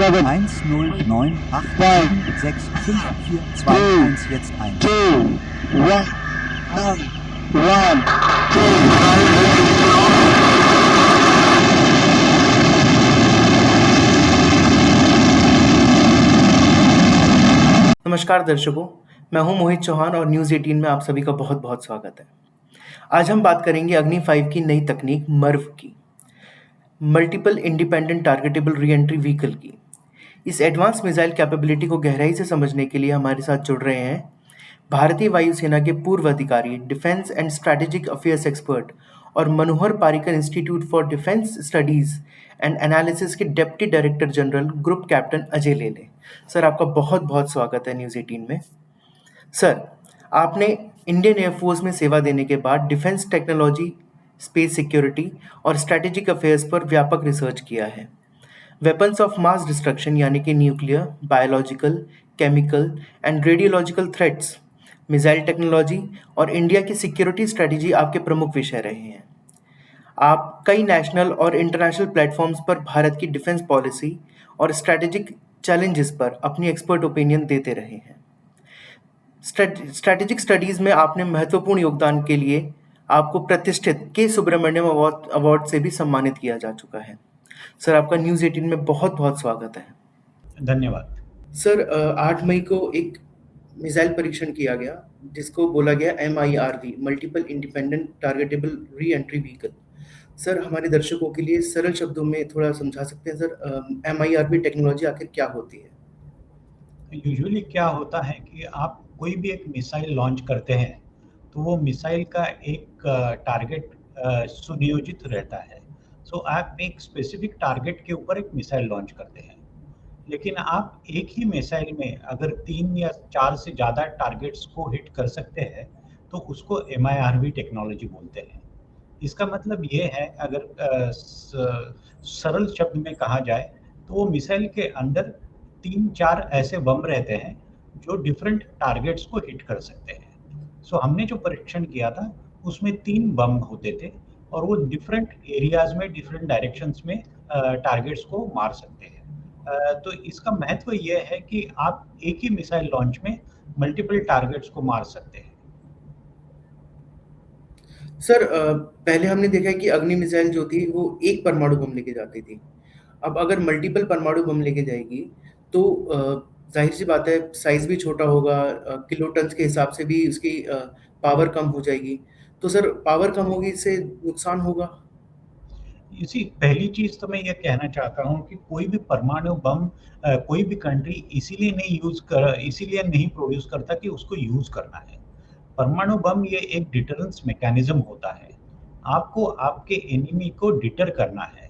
1098765421 jetzt ein. 2, 1, 1, 2. नमस्कार दर्शकों, मैं हूं मोहित चौहान और न्यूज़ 18 में आप सभी का बहुत-बहुत स्वागत है। आज हम बात करेंगे अग्नि 5 की नई तकनीक मर्व की, multiple independent targetable re-entry vehicle की। इस एडवांस मिसाइल कैपेबिलिटी को गहराई से समझने के लिए हमारे साथ जुड़ रहे हैं भारतीय वायुसेना के पूर्व अधिकारी, defence and strategic affairs expert और Manohar Parrikar institute for defence studies and analysis के deputy director general group captain Ajay Lele. Sir, आपका बहुत बहुत स्वागत है न्यूज़ 18 में। सर, आपने इंडियन एयरफोर्स में सेवा देने के बाद डिफेंस टेक्नोलॉजी, स्पेस सिक्योरिटी और स्ट्रैटेजिक अफेयर्स पर व्यापक रिसर्च किया है। वेपन्स ऑफ मास डिस्ट्रक्शन यानी कि nuclear, biological, chemical and radiological threats, missile technology और इंडिया की सिक्योरिटी स्ट्रैटेजी आपके प्रमुख विषय रहे हैं। आप कई नेशनल और इंटरनेशनल प्लेटफॉर्म्स पर भारत की डिफेंस पॉलिसी और स्ट्रैटेजिक चैलेंजेस पर अपनी एक्सपर्ट ओपिनियन देते रहे हैं। स्ट्रैटेजिक स्टडीज में आपने महत्वपूर्ण योगदान के लिए आपको प्रतिष्ठित के सुब्रमण्यम अवार्ड से भी सम्मानित किया जा चुका है। सर, आपका न्यूज़ 18 में बहुत बहुत स्वागत है। धन्यवाद। सर, 8 मई को एक मिसाइल परीक्षण किया गया जिसको बोला गया MIRV, multiple independent targetable re entry vehicle. Sir, हमारे दर्शकों के लिए सरल शब्दों में थोड़ा समझा सकते हैं सर, MIRV टेक्नोलॉजी आखिर क्या होती है? यूजुअली क्या होता है कि आप कोई भी एक मिसाइल लॉन्च करते हैं तो वो मिसाइल का एक टारगेट सुनियोजित रहता है। सो आप एक स्पेसिफिक टारगेट के ऊपर एक मिसाइल लॉन्च करते हैं, लेकिन आप एक ही मिसाइल में अगर 3 या 4 से ज़्यादा टारगेट्स को हिट कर सकते हैं तो उसको MIRV टेक्नोलॉजी बोलते हैं। इसका मतलब ये है, अगर सरल शब्द में कहा जाए तो वो मिसाइल के अंदर 3-4 ऐसे बम रहते हैं जो डिफरेंट टारगेट्स को हिट कर सकते हैं। सो हमने जो परीक्षण किया था उसमें 3 बम होते थे और वो डिफरेंट एरियाज में, डिफरेंट डायरेक्शंस में टारगेट्स को मार सकते हैं। तो इसका महत्व ये है कि आप एक ही मिसाइल लॉन्च में मल्टीपल टारगेट्स को मार सकते हैं। सर, पहले हमने देखा है कि अग्नि मिसाइल जो थी वो एक परमाणु बम लेके जाती थी। अब अगर मल्टीपल परमाणु बम लेके जाएगी तो जाहिर सी बात है साइज भी छोटा होगा, किलोटन्स के हिसाब से भी उसकी पावर कम हो जाएगी। तो सर, पावर कम होगी इससे नुकसान होगा? इसी पहली चीज तो मैं ये कहना चाहता हूँ कि कोई भी परमाणु बम कोई भी कंट्री इसीलिए नहीं प्रोड्यूस करता कि उसको यूज करना है। परमाणु बम ये एक डिटरेंस मैकेनिज्म होता है। आपको आपके एनिमी को डिटर करना है,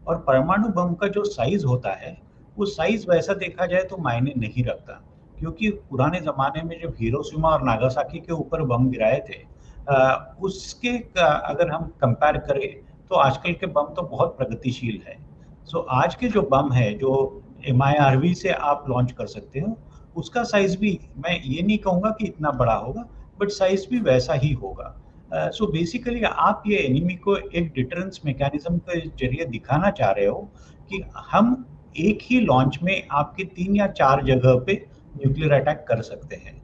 और परमाणु बम का जो साइज होता है वो साइज वैसा देखा जाए तो मायने नहीं रखता, क्योंकि पुराने ज़माने में जब हिरोशिमा और नागासाकी के ऊपर बम गिराए थे अगर हम कंपेयर करें तो आजकल के बम तो बहुत प्रगतिशील है। सो आज के जो बम है जो MIRV से आप लॉन्च कर सकते हो, उसका साइज भी मैं ये नहीं कहूँगा कि इतना बड़ा होगा, बट साइज भी वैसा ही होगा। सो बेसिकली आप ये एनिमी को एक डिटरेंस मैकेनिज्म के जरिए दिखाना चाह रहे हो कि हम एक ही लॉन्च में आपके 3 या 4 जगह पे न्यूक्लियर अटैक कर सकते हैं।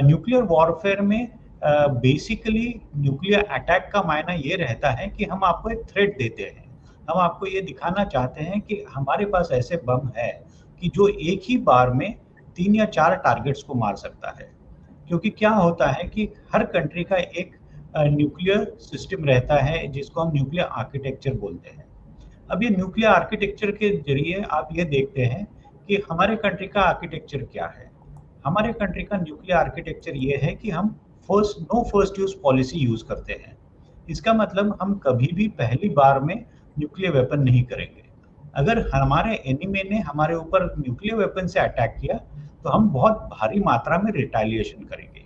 न्यूक्लियर वॉरफेयर में बेसिकली न्यूक्लियर अटैक का मायना ये रहता है कि हम आपको एक थ्रेट देते हैं। हम आपको ये दिखाना चाहते हैं कि हमारे पास ऐसे बम है कि जो एक ही बार में 3 या 4 टारगेट्स को मार सकता है। क्योंकि क्या होता है कि हर कंट्री का एक न्यूक्लियर सिस्टम रहता है जिसको हम न्यूक्लियर आर्किटेक्चर बोलते हैं। अब ये न्यूक्लियर आर्किटेक्चर के जरिए आप ये देखते हैं कि हमारे कंट्री का आर्किटेक्चर क्या है। हमारे कंट्री का न्यूक्लियर आर्किटेक्चर ये है कि हम no first use policy use करते हैं। इसका मतलब हम कभी भी पहली बार में न्यूक्लियर वेपन नहीं करेंगे। अगर हमारे एनिमी ने हमारे ऊपर न्यूक्लियर वेपन से अटैक किया तो हम बहुत भारी मात्रा में रिटेलिएशन करेंगे,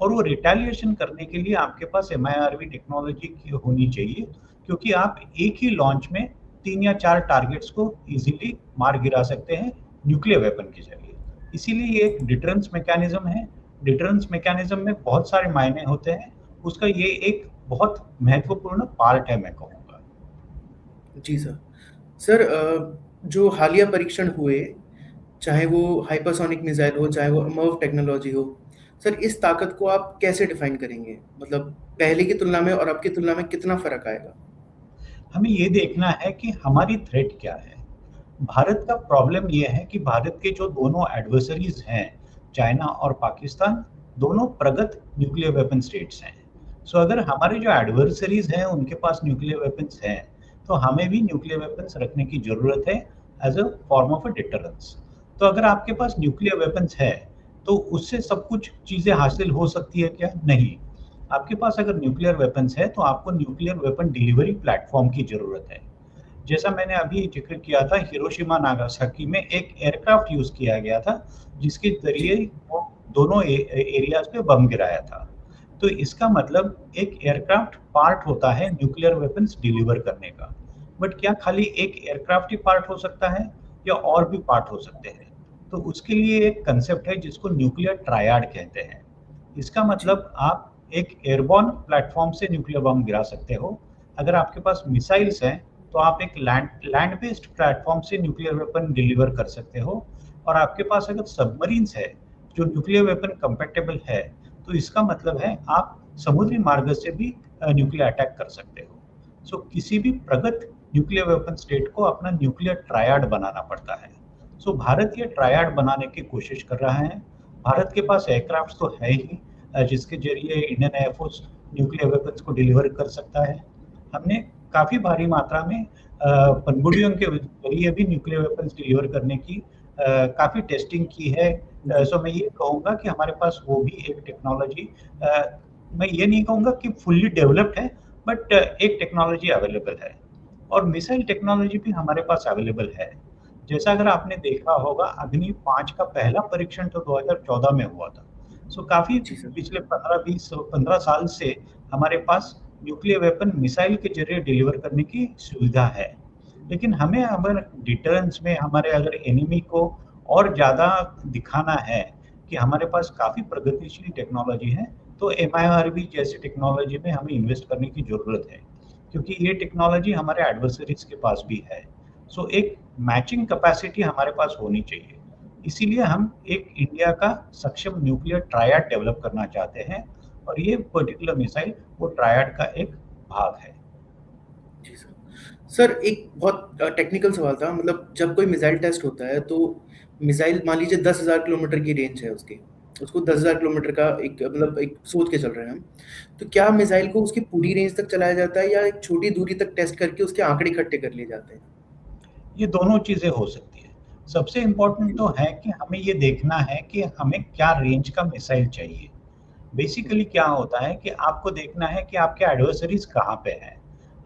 और वो रिटेलिएशन करने के लिए आपके पास MIRV टेक्नोलॉजी होनी चाहिए, क्योंकि आप एक ही लॉन्च में 3 या 4 टारगेट्स को इजीली मार गिरा सकते हैं न्यूक्लियर वेपन के जरिए। इसीलिए ये एक डिटरेंस मैकेनिज्म है। डिटरेंस मैकेनिज्म में बहुत सारे मायने होते हैं, उसका ये एक बहुत महत्वपूर्ण पार्ट है, मैं कहूँगा। जी सर। सर, जो हालिया परीक्षण हुए चाहे वो हाइपरसोनिक मिसाइल हो, चाहे वो मर्व टेक्नोलॉजी हो। सर, इस ताकत को आप कैसे डिफाइन करेंगे? मतलब पहले की तुलना में और अब की तुलना में कितना फर्क आएगा? हमें ये देखना है कि हमारी थ्रेट क्या है। भारत का प्रॉब्लम ये है कि भारत के जो दोनों एडवर्सरीज हैं, चाइना और पाकिस्तान, दोनों प्रगत न्यूक्लियर वेपन स्टेट्स हैं। सो अगर हमारे जो एडवर्सरीज हैं उनके पास न्यूक्लियर वेपन्स हैं, तो हमें भी न्यूक्लियर वेपन्स रखने की ज़रूरत है as a form of a deterrence. तो अगर आपके पास न्यूक्लियर वेपन्स है, तो उससे सब कुछ चीज़ें हासिल हो सकती है क्या? नहीं। आपके पास अगर न्यूक्लियर वेपन्स है, तो आपको न्यूक्लियर वेपन डिलीवरी प्लेटफॉर्म की ज़रूरत है। जैसा मैंने अभी जिक्र किया था, हिरोशिमा नागासाकी में एक एयरक्राफ्ट यूज किया गया था, जिसके जी। जरिए वो दोनों एरियाज पे बम गिराया था। तो इसका मतलब एक एयरक्राफ्ट पार्ट होता है न्यूक्लियर वेपन्स डिलीवर करने का। बट क्या खाली एक एयरक्राफ्ट ही पार्ट हो सकता है, या और भी पार्ट हो सकते हैं? तो उसके लिए एक कंसेप्ट है जिसको न्यूक्लियर ट्रायड कहते हैं। इसका जी। मतलब आप एक एयरबॉर्न प्लेटफॉर्म से न्यूक्लियर बम गिरा सकते हो। अगर आपके पास मिसाइल्स हैं, तो आप एक लैंड बेस्ड प्लेटफॉर्म से न्यूक्लियर वेपन डिलीवर कर सकते हो। और आपके पास अगर सबमरीन्स है जो न्यूक्लियर वेपन कंपैटिबल है, तो इसका मतलब है आप समुद्री मार्ग से भी न्यूक्लियर अटैक कर सकते हो। सो किसी भी प्रगत न्यूक्लियर वेपन स्टेट को अपना न्यूक्लियर ट्रायड बनाना पड़ता है। सो भारत ये ट्रायड बनाने की कोशिश कर रहा है। भारत के पास एयरक्राफ्ट तो है ही, जिसके जरिए इंडियन एयरफोर्स न्यूक्लियर वेपन्स को डिलीवर कर सकता है। हमने काफ़ी भारी मात्रा में पनडुब्बियों के जरिए भी न्यूक्लियर वेपन्स डिलीवर करने की काफ़ी टेस्टिंग की है। सो मैं ये कहूँगा कि हमारे पास वो भी एक टेक्नोलॉजी, मैं ये नहीं कहूँगा कि फुल्ली डेवलप्ड है, बट एक टेक्नोलॉजी अवेलेबल है। और मिसाइल टेक्नोलॉजी भी हमारे पास अवेलेबल है। जैसा अगर आपने देखा होगा, अग्नि 5 का पहला परीक्षण तो 2014 में हुआ था। सो काफ़ी जी सर। पिछले 15 साल से हमारे पास न्यूक्लियर वेपन मिसाइल के जरिए डिलीवर करने की सुविधा है। लेकिन हमें अगर डिटरेंस में हमारे अगर एनिमी को और ज़्यादा दिखाना है कि हमारे पास काफ़ी प्रगतिशील टेक्नोलॉजी है, तो एमआईआरवी जैसी टेक्नोलॉजी में हमें इन्वेस्ट करने की ज़रूरत है, क्योंकि ये टेक्नोलॉजी हमारे एडवर्सरीज के पास भी है। सो एक मैचिंग कैपेसिटी हमारे पास होनी चाहिए। इसीलिए हम एक इंडिया का सक्षम न्यूक्लियर ट्रायड डेवलप करना चाहते हैं, और ये पर्टिकुलर मिसाइल वो ट्रायड का एक भाग है। जी सर। सर, एक बहुत टेक्निकल सवाल था। मतलब जब कोई मिसाइल टेस्ट होता है तो मिसाइल मान लीजिए 10,000 किलोमीटर की रेंज है उसकी। उसको 10,000 किलोमीटर का एक मतलब एक सोच के चल रहे हैं हम। तो क्या मिसाइल को उसकी पूरी रेंज तक चलाया जाता है या एक छोटी दूरी तक टेस्ट करके उसके आंकड़े इकट्ठे कर लिए जाते हैं? ये दोनों चीज़ें हो सकती है। सबसे इम्पोर्टेंट जी। तो है कि हमें ये देखना है कि हमें क्या रेंज का मिसाइल चाहिए। बेसिकली क्या होता है कि आपको देखना है कि आपके एडवर्सरीज कहाँ पे हैं,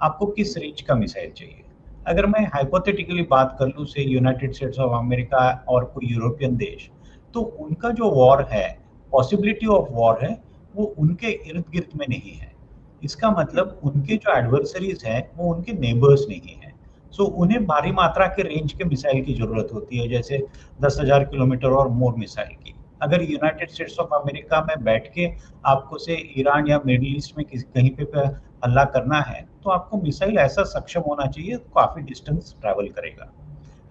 आपको किस रेंज का मिसाइल चाहिए। अगर मैं हाइपोथेटिकली बात कर लूँ, से यूनाइटेड स्टेट्स ऑफ अमेरिका और कोई यूरोपियन देश, तो उनका जो वॉर है, पॉसिबिलिटी ऑफ वॉर है, वो उनके इर्द गिर्द में नहीं है। इसका हुँ। मतलब उनके जो एडवर्सरीज हैं वो उनके नेबर्स नहीं हैं। सो उन्हें भारी मात्रा के रेंज के मिसाइल की ज़रूरत होती है, जैसे 10,000 किलोमीटर और मोर मिसाइल की। अगर यूनाइटेड स्टेट्स ऑफ अमेरिका में बैठ के आपको से ईरान या मिडल ईस्ट में किसी कहीं पे हमला करना है, तो आपको मिसाइल ऐसा सक्षम होना चाहिए, काफ़ी डिस्टेंस ट्रैवल करेगा।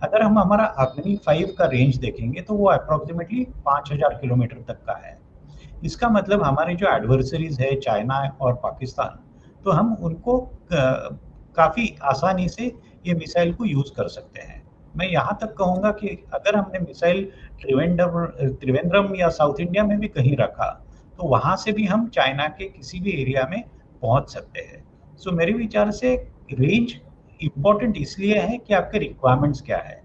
अगर हम हमारा अग्नि 5 का रेंज देखेंगे, तो वो अप्रॉक्सीमेटली 5,000 किलोमीटर तक का है। इसका मतलब हमारे जो एडवर्सरीज है चाइना और पाकिस्तान, तो हम उनको काफ़ी आसानी से ये मिसाइल को यूज़ कर सकते हैं। मैं यहाँ तक कहूँगा कि अगर हमने मिसाइल त्रिवेंद्रम या साउथ इंडिया में भी कहीं रखा, तो वहाँ से भी हम चाइना के किसी भी एरिया में पहुँच सकते हैं। सो मेरे विचार से रेंज इम्पोर्टेंट इसलिए है कि आपके रिक्वायरमेंट्स क्या है।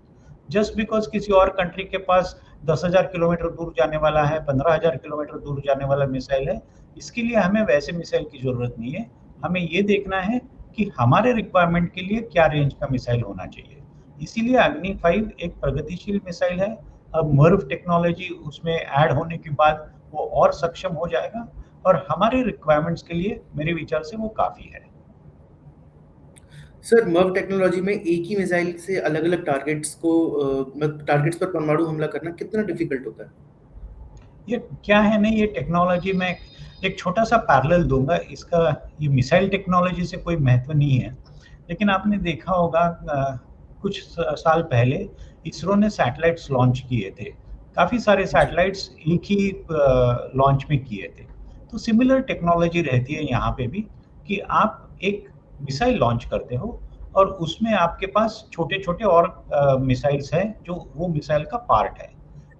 जस्ट बिकॉज किसी और कंट्री के पास 10,000 किलोमीटर दूर जाने वाला है, 15,000 किलोमीटर दूर जाने वाला मिसाइल है, इसके लिए हमें वैसे मिसाइल की ज़रूरत नहीं है। हमें ये देखना है कि हमारे रिक्वायरमेंट के लिए क्या रेंज का मिसाइल होना चाहिए। इसीलिए अग्नि 5 एक प्रगतिशील मिसाइल है। अब मर्व टेक्नोलॉजी उसमें ऐड होने के बाद वो और सक्षम हो जाएगा, और हमारे रिक्वायरमेंट्स के लिए मेरे विचार से वो काफ़ी है। सर, मर्व टेक्नोलॉजी में एक ही मिसाइल से अलग-अलग टारगेट्स को टारगेट्स पर परमाणु हमला करना कितना डिफिकल्ट होता है? ये क्या है ना, ये टेक्नोलॉजी में एक छोटा सा पैरेलल दूंगा इसका। ये मिसाइल टेक्नोलॉजी से कोई महत्व नहीं है, लेकिन आपने देखा होगा कुछ साल पहले इसरो ने सैटेलाइट्स लॉन्च किए थे। काफ़ी सारे जी, सैटेलाइट्स एक ही लॉन्च में किए थे। तो सिमिलर टेक्नोलॉजी रहती है यहाँ पे भी कि आप एक मिसाइल लॉन्च करते हो और उसमें आपके पास छोटे-छोटे और मिसाइल्स हैं जो वो मिसाइल का पार्ट है।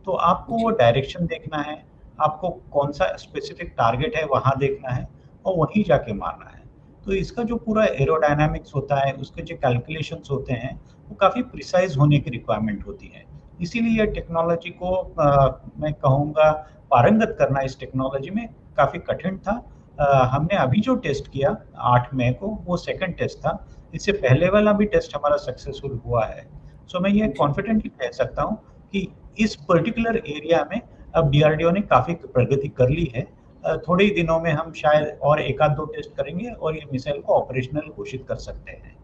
तो आपको वो जी, डायरेक्शन देखना है, आपको कौन-सा स्पेसिफिक टारगेट है वहाँ देखना है और वहीं जाके मारना है। तो इसका जो पूरा एरोडायनामिक्स होता है, उसके जो कैलकुलेशंस होते हैं, वो काफ़ी प्रिसाइज़ होने की रिक्वायरमेंट होती है। इसीलिए टेक्नोलॉजी को मैं कहूँगा पारंगत करना इस टेक्नोलॉजी में काफ़ी कठिन था। हमने अभी जो टेस्ट किया 8 मई को वो सेकंड टेस्ट था। इससे पहले वाला भी टेस्ट हमारा सक्सेसफुल हुआ है। सो मैं ये जी। कॉन्फिडेंटली कह सकता हूँ कि इस पर्टिकुलर एरिया में अब डीआरडीओ ने काफ़ी प्रगति कर ली है। थोड़े ही दिनों में हम शायद और 1 आध 2 टेस्ट करेंगे और ये मिसाइल को ऑपरेशनल घोषित कर सकते हैं।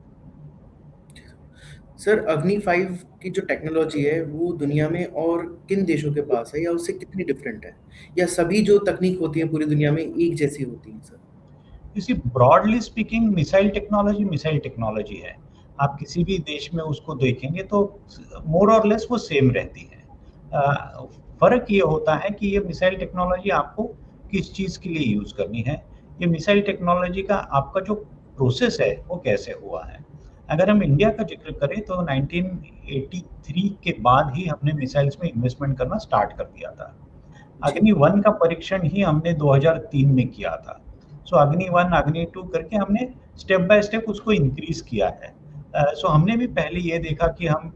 सर, अग्नि 5 की जो टेक्नोलॉजी है, वो दुनिया में और किन देशों के पास है या उससे कितनी डिफरेंट है? या सभी जो तकनीक होती है पूरी दुनिया में एक जैसी होती हैं sir? You see broadly speaking missile technology है। आप किसी भी देश में उसको देखेंगे तो मोर और लेस वो सेम रहती है। फ़र्क ये होता है कि ये मिसाइल टेक्नोलॉजी आपको किस चीज़ के लिए यूज़ करनी है। ये मिसाइल टेक्नोलॉजी का आपका जो प्रोसेस है वो कैसे हुआ है। अगर हम इंडिया का ज़िक्र करें तो 1983 के बाद ही हमने मिसाइल्स में इन्वेस्टमेंट करना स्टार्ट कर दिया था। जी, अग्नि 1 का परीक्षण ही हमने 2003 में किया था। सो अग्नि 1, अग्नि 2 करके हमने स्टेप बाय स्टेप उसको इंक्रीज़ किया है। सो हमने भी पहले ये देखा कि हम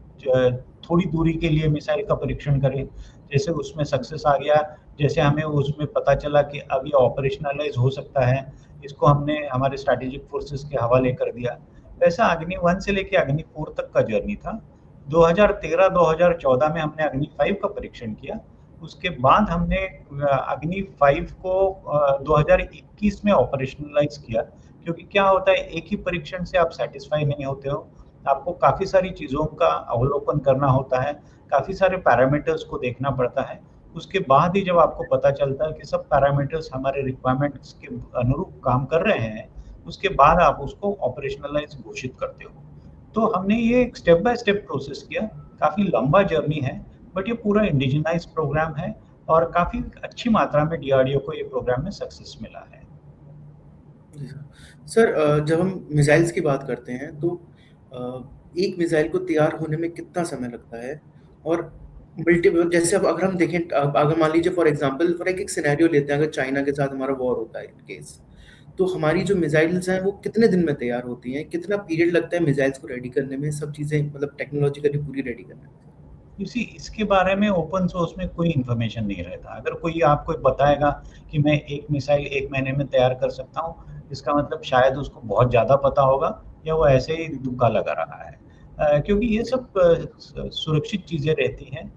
थोड़ी दूरी के लिए मिसाइल का परीक्षण करें। जैसे उसमें सक्सेस आ गया, जैसे हमें उसमें पता चला कि अब ये ऑपरेशनलाइज़ हो सकता है, इसको हमने हमारे स्ट्रैटेजिक फोर्सेस के हवाले कर दिया। वैसा अग्नि 1 से लेके अग्नि 4 तक का जर्नी था। 2013-2014 में हमने अग्नि 5 का परीक्षण किया। उसके बाद हमने अग्नि 5 को 2021 में ऑपरेशनलाइज़ किया, क्योंकि क्या होता है एक ही परीक्षण से आप सैटिस्फाई नहीं होते हो। आपको काफ़ी सारी चीज़ों का अवलोकन करना होता है, काफ़ी सारे पैरामीटर्स को देखना पड़ता है। उसके बाद ही जब आपको पता चलता है कि सब पैरामीटर्स हमारे रिक्वायरमेंट्स के अनुरूप काम कर रहे हैं, उसके बाद आप उसको ऑपरेशनलाइज़ घोषित करते हो। तो हमने ये एक स्टेप बाय स्टेप प्रोसेस किया, काफ़ी लंबा जर्नी है, बट ये पूरा इंडिजिनाइज़ प्रोग्राम है और काफ़ी अच्छी मात्रा में डीआरडीओ को ये प्रोग्राम में सक्सेस मिला है। जी सर। सर, जब हम मिसाइल्स की बात करते हैं तो एक मिसाइल को तैयार होने में कितना समय लगता है? और मल्टीपल जैसे अब अगर हम देखें, अब अगर मान लीजिए फॉर एक सिनेरियो लेते हैं, अगर चाइना के साथ हमारा वॉर होता है इन केस, तो हमारी जो मिसाइल्स हैं वो कितने दिन में तैयार होती हैं? कितना पीरियड लगता है मिसाइल्स को रेडी करने में, सब चीज़ें मतलब टेक्नोलॉजिकली पूरी रेडी करने में? इसी इसके बारे में ओपन सोर्स में कोई इन्फॉर्मेशन नहीं रहता। अगर कोई आपको बताएगा कि मैं एक मिसाइल 1 महीने में तैयार कर सकता हूँ, इसका मतलब शायद उसको बहुत ज़्यादा पता होगा या वो ऐसे ही तुक्का लगा रहा है। क्योंकि ये जी, सब सुरक्षित चीज़ें रहती हैं।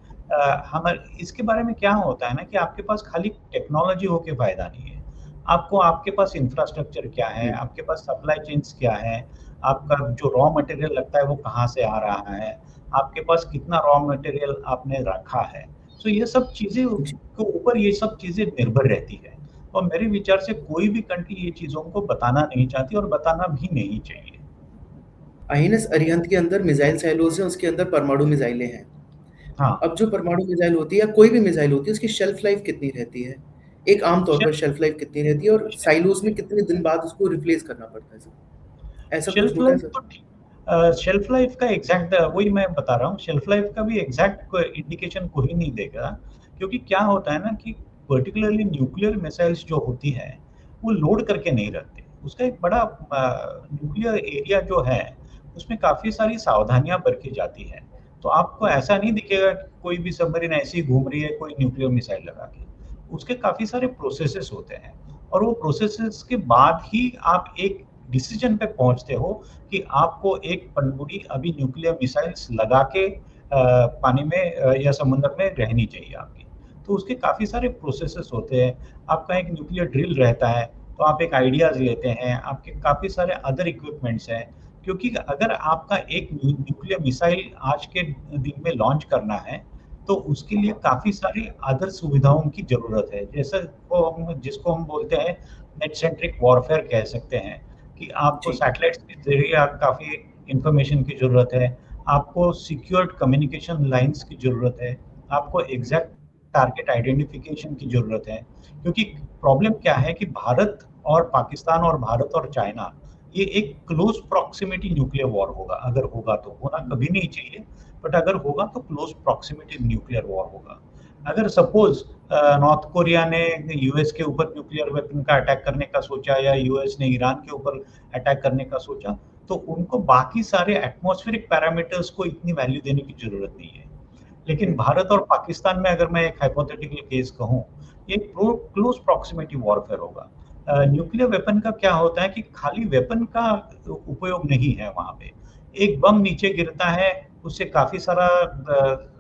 हमार इसके बारे में क्या होता है ना कि आपके पास खाली टेक्नोलॉजी हो के फ़ायदा नहीं है। आपको आपके पास इंफ्रास्ट्रक्चर क्या है, जी, आपके पास सप्लाई चेन्स क्या है, आपका जो रॉ मटेरियल लगता है वो कहाँ से आ रहा है, आपके पास कितना रॉ मटेरियल आपने रखा है। सो ये सब चीज़ें जी। के ऊपर ये सब चीज़ें निर्भर रहती है और मेरे विचार से कोई भी कंट्री ये चीज़ों को बताना नहीं चाहती और बताना भी नहीं चाहिए। आईएनएस अरिहंत के अंदर मिसाइल साइलोज़ हैं, उसके अंदर परमाणु मिसाइलें हैं। हाँ, अब जो परमाणु मिसाइल होती है या कोई भी मिसाइल होती है, उसकी शेल्फ लाइफ कितनी रहती है? एक आम तौर पर शेल्फ शेल्फ लाइफ कितनी रहती है और साइलोज़ में कितने दिन बाद उसको रिप्लेस करना पड़ता है सर? ऐसा कुछ शेल्फ होता है लाइफ सर? तो ठीक शेल्फ लाइफ का एग्ज़ैक्ट वही मैं बता रहा हूँ, शेल्फ लाइफ का भी एग्ज़ैक्ट कोई इंडिकेशन कोई नहीं देगा, क्योंकि क्या होता है ना कि पर्टिकुलरली न्यूक्लियर मिसाइल्स जो होती हैं, वो लोड करके नहीं रखते। उसका एक बड़ा न्यूक्लियर एरिया जो है, उसमें काफ़ी सारी सावधानियाँ बरती जाती हैं। तो आपको ऐसा नहीं दिखेगा कि कोई भी सबमरीन ऐसे ही घूम रही है कोई न्यूक्लियर मिसाइल लगा के। उसके काफ़ी सारे प्रोसेसेस होते हैं और वो प्रोसेसेस के बाद ही आप एक डिसीजन पे पहुँचते हो कि आपको एक पनडुब्बी अभी न्यूक्लियर मिसाइल्स लगा के पानी में या समुद्र में रहनी चाहिए आपकी। तो उसके काफ़ी सारे प्रोसेसेस होते हैं। आपका एक न्यूक्लियर ड्रिल रहता है, तो आप एक आइडियाज़ लेते हैं, आपके काफ़ी सारे अदर इक्विपमेंट्स हैं। क्योंकि अगर आपका एक न्यूक्लियर मिसाइल आज के दिन में लॉन्च करना है, तो उसके लिए काफ़ी सारी अदर सुविधाओं की ज़रूरत है। जैसे वो हम जिसको हम बोलते हैं नेट सेंट्रिक वॉरफेयर कह सकते हैं। कि आपको जी, सैटेलाइट्स के ज़रिए आप काफ़ी इन्फॉर्मेशन की ज़रूरत है। आपको सिक्योर्ड कम्युनिकेशन लाइंस की ज़रूरत है, आपको एग्जैक्ट टारगेट आइडेंटिफिकेशन की ज़रूरत है। क्योंकि प्रॉब्लम क्या है कि भारत और पाकिस्तान और भारत और चाइना, ये एक क्लोज प्रॉक्सिमिटी न्यूक्लियर वॉर होगा। अगर होगा तो, होना कभी नहीं चाहिए, बट अगर होगा तो क्लोज प्रॉक्सिमिटी न्यूक्लियर वॉर होगा। अगर सपोज नॉर्थ कोरिया ने यूएस के ऊपर न्यूक्लियर वेपन का अटैक करने का सोचा, या यूएस ने ईरान के ऊपर अटैक करने का सोचा, तो उनको बाकी सारे एटमॉस्फेरिक पैरामीटर्स को इतनी वैल्यू देने की जरूरत नहीं है। लेकिन भारत और पाकिस्तान में अगर मैं एक हाइपोथेटिकल केस कहूँ, ये क्लोज प्रॉक्सिमिटी वॉरफेयर होगा। न्यूक्लियर वेपन का क्या होता है कि खाली वेपन का उपयोग नहीं है वहां पे। एक बम नीचे गिरता है, उससे काफी सारा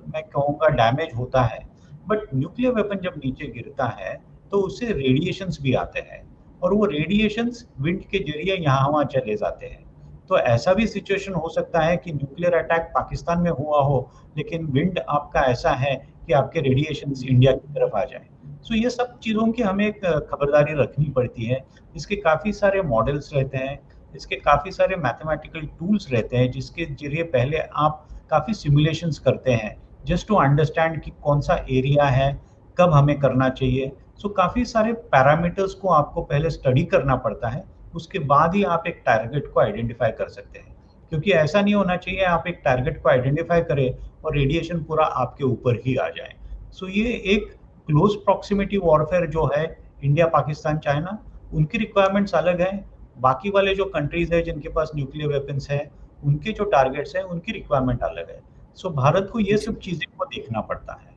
मैं कहूँगा डैमेज होता है, बट न्यूक्लियर वेपन जब नीचे गिरता है तो उससे रेडिएशंस भी आते हैं, और वो रेडिएशंस विंड के जरिए यहाँ वहाँ चले जाते हैं। तो ऐसा भी सिचुएशन हो सकता है कि न्यूक्लियर अटैक पाकिस्तान में हुआ हो, लेकिन विंड आपका ऐसा है कि आपके रेडिएशंस इंडिया की तरफ आ जाए। सो ये सब चीज़ों की हमें एक खबरदारी रखनी पड़ती है। इसके काफ़ी सारे मॉडल्स रहते हैं, इसके काफ़ी सारे मैथमेटिकल टूल्स रहते हैं, जिसके जरिए पहले आप काफ़ी सिमुलेशंस करते हैं जस्ट टू अंडरस्टैंड कि कौन सा एरिया है, कब हमें करना चाहिए। सो काफ़ी सारे पैरामीटर्स को आपको पहले स्टडी करना पड़ता है, उसके बाद ही आप एक टारगेट को आइडेंटिफाई कर सकते हैं। क्योंकि ऐसा नहीं होना चाहिए आप एक टारगेट को आइडेंटिफाई करें और रेडिएशन पूरा आपके ऊपर ही आ जाए। सो ये एक क्लोज प्रॉक्सिमिटी वॉरफेयर जो है, इंडिया पाकिस्तान चाइना, उनकी रिक्वायरमेंट्स अलग हैं। बाकी वाले जो कंट्रीज है जिनके पास न्यूक्लियर वेपन्स है, उनके जो टारगेट्स हैं उनकी रिक्वायरमेंट अलग है। सो भारत को ये सब चीजें को देखना पड़ता है।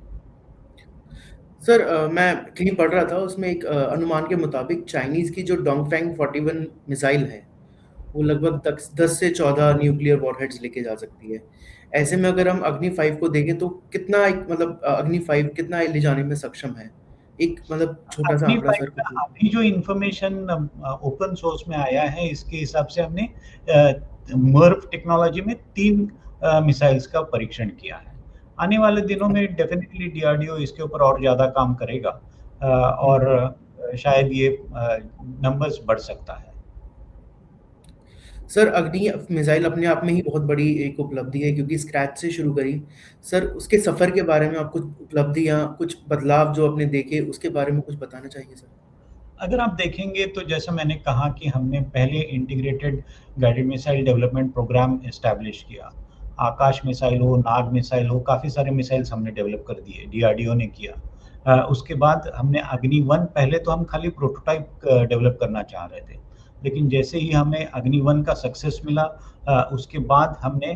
सर मैं कहीं पढ़ रहा था, उसमें एक अनुमान के मुताबिक चाइनीज़ की जो डोंगफेंग 41 मिसाइल है, वो लगभग 10 से 14 न्यूक्लियर वॉरहेड्स लेके जा सकती है। ऐसे में अगर हम अग्नि 5 को देखें तो कितना एक मतलब अग्नि 5 कितना ले जाने में सक्षम है? एक मतलब छोटा-सा अग्नि आंकड़ा सर 5 का कुछ। अभी जो इंफॉर्मेशन ओपन सोर्स में आया है, इसके हिसाब से हमने मर्व टेक्नोलॉजी में 3 मिसाइल्स का परीक्षण किया है। आने वाले दिनों में डेफिनेटली डीआरडीओ इसके ऊपर और ज़्यादा काम करेगा, और शायद ये नंबर्स बढ़ सकता है। सर अग्नि मिसाइल अपने आप में ही बहुत बड़ी एक उपलब्धि है, क्योंकि स्क्रैच से शुरू करी। सर उसके सफ़र के बारे में आप कुछ उपलब्धियाँ, कुछ बदलाव जो आपने देखे, उसके बारे में कुछ बताना चाहिए सर? अगर आप देखेंगे तो जैसा मैंने कहा कि हमने पहले integrated guided missile development programme establish किया। आकाश मिसाइल हो, नाग मिसाइल हो, काफ़ी सारे मिसाइल्स हमने डेवलप कर दिए, डीआरडीओ ने किया। उसके बाद हमने अग्नि 1, पहले तो हम खाली प्रोटोटाइप डेवलप करना चाह रहे थे, लेकिन जैसे ही हमें अग्नि 1 का सक्सेस मिला, उसके बाद हमने